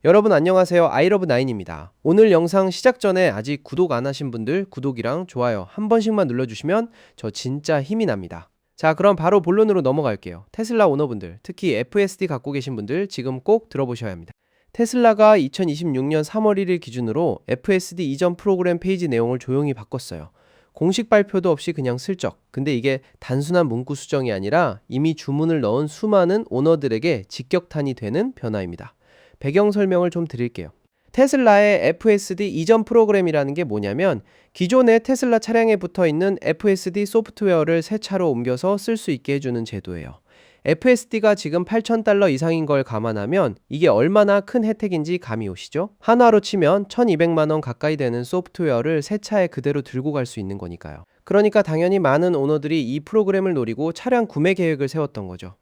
여러분 안녕하세요. 아이러브9입니다. 오늘 영상 시작 전에 아직 구독 안 하신 분들 구독이랑 좋아요 한 번씩만 눌러주시면 저 진짜 힘이 납니다. 자, 그럼 바로 본론으로 넘어갈게요. 테슬라 오너분들, 특히 FSD 갖고 계신 분들 지금 꼭 들어보셔야 합니다. 테슬라가 2026년 3월 1일 기준으로 FSD 이전 프로그램 페이지 내용을 조용히 바꿨어요. 공식 발표도 없이 그냥 슬쩍. 근데 이게 단순한 문구 수정이 아니라 이미 주문을 넣은 수많은 오너들에게 직격탄이 되는 변화입니다. 배경 설명을 좀 드릴게요. 테슬라의 FSD 이전 프로그램이라는 게 뭐냐면 기존의 테슬라 차량에 붙어 있는 FSD 소프트웨어를 새 차로 옮겨서 쓸 수 있게 해주는 제도예요. FSD가 지금 $8,000 이상인 걸 감안하면 이게 얼마나 큰 혜택인지 감이 오시죠? 한화로 치면 1,200만 원 가까이 되는 소프트웨어를 새 차에 그대로 들고 갈 수 있는 거니까요. 그러니까 당연히 많은 오너들이 이 프로그램을 노리고 차량 구매 계획을 세웠던 거죠.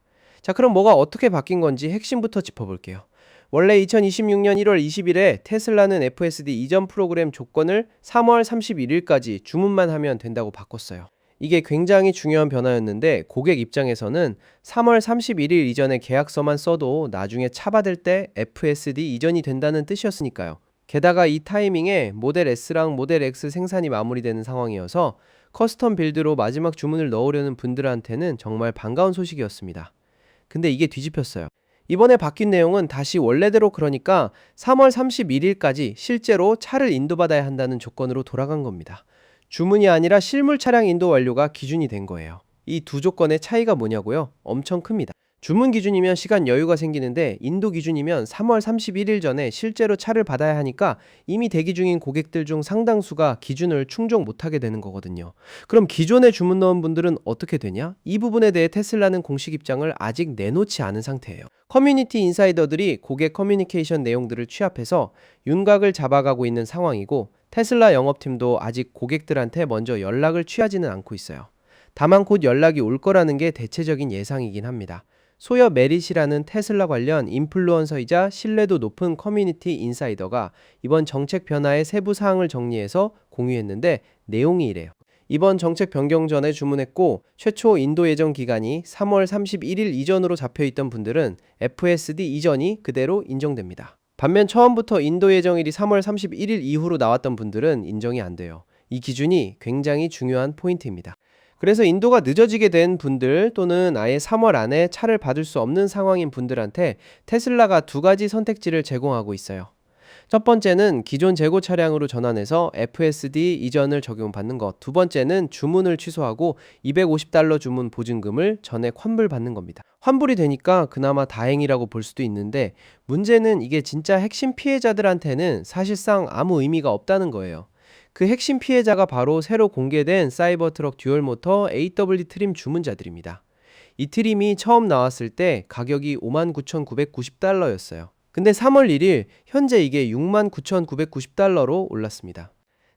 자, 그럼 뭐가 어떻게 바뀐 건지 핵심부터 짚어볼게요. 원래 2026년 1월 20일에 테슬라는 FSD 이전 프로그램 조건을 3월 31일까지 주문만 하면 된다고 바꿨어요. 이게 굉장히 중요한 변화였는데 고객 입장에서는 3월 31일 이전에 계약서만 써도 나중에 차 받을 때 FSD 이전이 된다는 뜻이었으니까요. 게다가 이 타이밍에 모델 S랑 모델 X 생산이 마무리되는 상황이어서 커스텀 빌드로 마지막 주문을 넣으려는 분들한테는 정말 반가운 소식이었습니다. 근데 이게 뒤집혔어요. 이번에 바뀐 내용은 다시 원래대로, 그러니까 3월 31일까지 실제로 차를 인도받아야 한다는 조건으로 돌아간 겁니다. 주문이 아니라 실물 차량 인도 완료가 기준이 된 거예요. 이 두 조건의 차이가 뭐냐고요? 엄청 큽니다. 주문 기준이면 시간 여유가 생기는데 인도 기준이면 3월 31일 전에 실제로 차를 받아야 하니까 이미 대기 중인 고객들 중 상당수가 기준을 충족 못하게 되는 거거든요. 그럼 기존에 주문 넣은 분들은 어떻게 되냐? 이 부분에 대해 테슬라는 공식 입장을 아직 내놓지 않은 상태예요. 커뮤니티 인사이더들이 고객 커뮤니케이션 내용들을 취합해서 윤곽을 잡아가고 있는 상황이고, 테슬라 영업팀도 아직 고객들한테 먼저 연락을 취하지는 않고 있어요. 다만 곧 연락이 올 거라는 게 대체적인 예상이긴 합니다. 소여 메릿이라는 테슬라 관련 인플루언서이자 신뢰도 높은 커뮤니티 인사이더가 이번 정책 변화의 세부 사항을 정리해서 공유했는데 내용이 이래요. 이번 정책 변경 전에 주문했고 최초 인도 예정 기간이 3월 31일 이전으로 잡혀있던 분들은 FSD 이전이 그대로 인정됩니다. 반면 처음부터 인도 예정일이 3월 31일 이후로 나왔던 분들은 인정이 안 돼요. 이 기준이 굉장히 중요한 포인트입니다. 그래서 인도가 늦어지게 된 분들 또는 아예 3월 안에 차를 받을 수 없는 상황인 분들한테 테슬라가 두 가지 선택지를 제공하고 있어요. 첫 번째는 기존 재고 차량으로 전환해서 FSD 이전을 적용받는 것. 두 번째는 주문을 취소하고 $250 주문 보증금을 전액 환불받는 겁니다. 환불이 되니까 그나마 다행이라고 볼 수도 있는데 문제는 이게 진짜 핵심 피해자들한테는 사실상 아무 의미가 없다는 거예요. 그 핵심 피해자가 바로 새로 공개된 사이버트럭 듀얼모터 AWD 트림 주문자들입니다. 이 트림이 처음 나왔을 때 가격이 59,990달러였어요. 근데 3월 1일 현재 이게 69,990달러로 올랐습니다.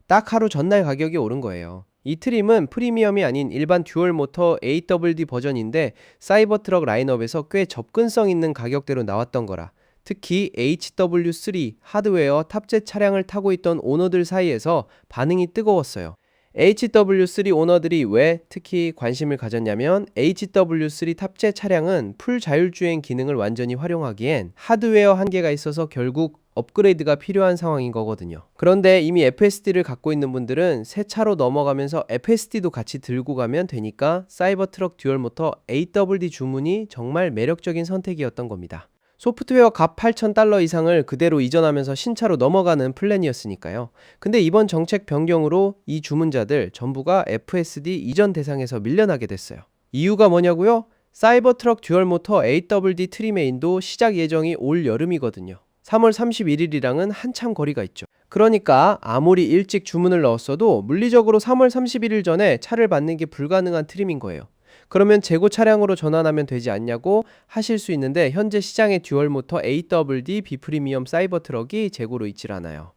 딱 하루 전날 가격이 오른 거예요. 이 트림은 프리미엄이 아닌 일반 듀얼모터 AWD 버전인데 사이버트럭 라인업에서 꽤 접근성 있는 가격대로 나왔던 거라 특히 HW3 하드웨어 탑재 차량을 타고 있던 오너들 사이에서 반응이 뜨거웠어요. HW3 오너들이 왜 특히 관심을 가졌냐면 HW3 탑재 차량은 풀 자율주행 기능을 완전히 활용하기엔 하드웨어 한계가 있어서 결국 업그레이드가 필요한 상황인 거거든요. 그런데 이미 FSD를 갖고 있는 분들은 새 차로 넘어가면서 FSD도 같이 들고 가면 되니까 사이버트럭 듀얼모터 AWD 주문이 정말 매력적인 선택이었던 겁니다. 소프트웨어 값 $8,000 이상을 그대로 이전하면서 신차로 넘어가는 플랜이었으니까요. 근데 이번 정책 변경으로 이 주문자들 전부가 FSD 이전 대상에서 밀려나게 됐어요. 이유가 뭐냐고요? 사이버트럭 듀얼모터 AWD 트림의 인도 시작 예정이 올 여름이거든요. 3월 31일이랑은 한참 거리가 있죠. 그러니까 아무리 일찍 주문을 넣었어도 물리적으로 3월 31일 전에 차를 받는 게 불가능한 트림인 거예요. 그러면 재고 차량으로 전환하면 되지 않냐고 하실 수 있는데 현재 시장의 듀얼모터 AWD 비프리미엄 사이버트럭이 재고로 있질 않아요.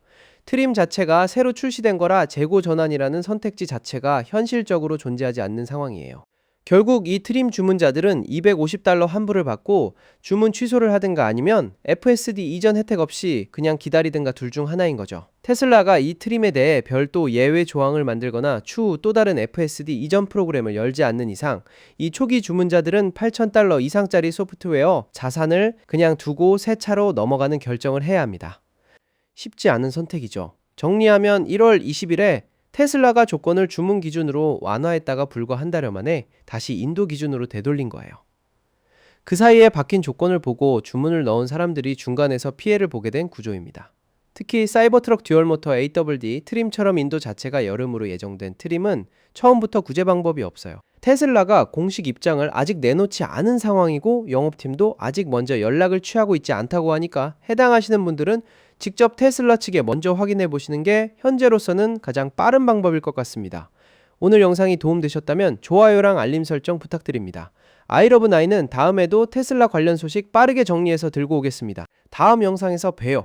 트림 자체가 새로 출시된 거라 재고 전환이라는 선택지 자체가 현실적으로 존재하지 않는 상황이에요. 결국 이 트림 주문자들은 $250 환불을 받고 주문 취소를 하든가 아니면 FSD 이전 혜택 없이 그냥 기다리든가 둘 중 하나인 거죠. 테슬라가 이 트림에 대해 별도 예외 조항을 만들거나 추후 또 다른 FSD 이전 프로그램을 열지 않는 이상 이 초기 주문자들은 $8,000 이상짜리 소프트웨어 자산을 그냥 두고 새 차로 넘어가는 결정을 해야 합니다. 쉽지 않은 선택이죠. 정리하면 1월 20일에 테슬라가 조건을 주문 기준으로 완화했다가 불과 한 달여 만에 다시 인도 기준으로 되돌린 거예요. 그 사이에 바뀐 조건을 보고 주문을 넣은 사람들이 중간에서 피해를 보게 된 구조입니다. 특히 사이버트럭 듀얼모터 AWD 트림처럼 인도 자체가 여름으로 예정된 트림은 처음부터 구제 방법이 없어요. 테슬라가 공식 입장을 아직 내놓지 않은 상황이고 영업팀도 아직 먼저 연락을 취하고 있지 않다고 하니까 해당하시는 분들은 직접 테슬라 측에 먼저 확인해 보시는 게 현재로서는 가장 빠른 방법일 것 같습니다. 오늘 영상이 도움되셨다면 좋아요랑 알림 설정 부탁드립니다. 아이러브9은 다음에도 테슬라 관련 소식 빠르게 정리해서 들고 오겠습니다. 다음 영상에서 봬요.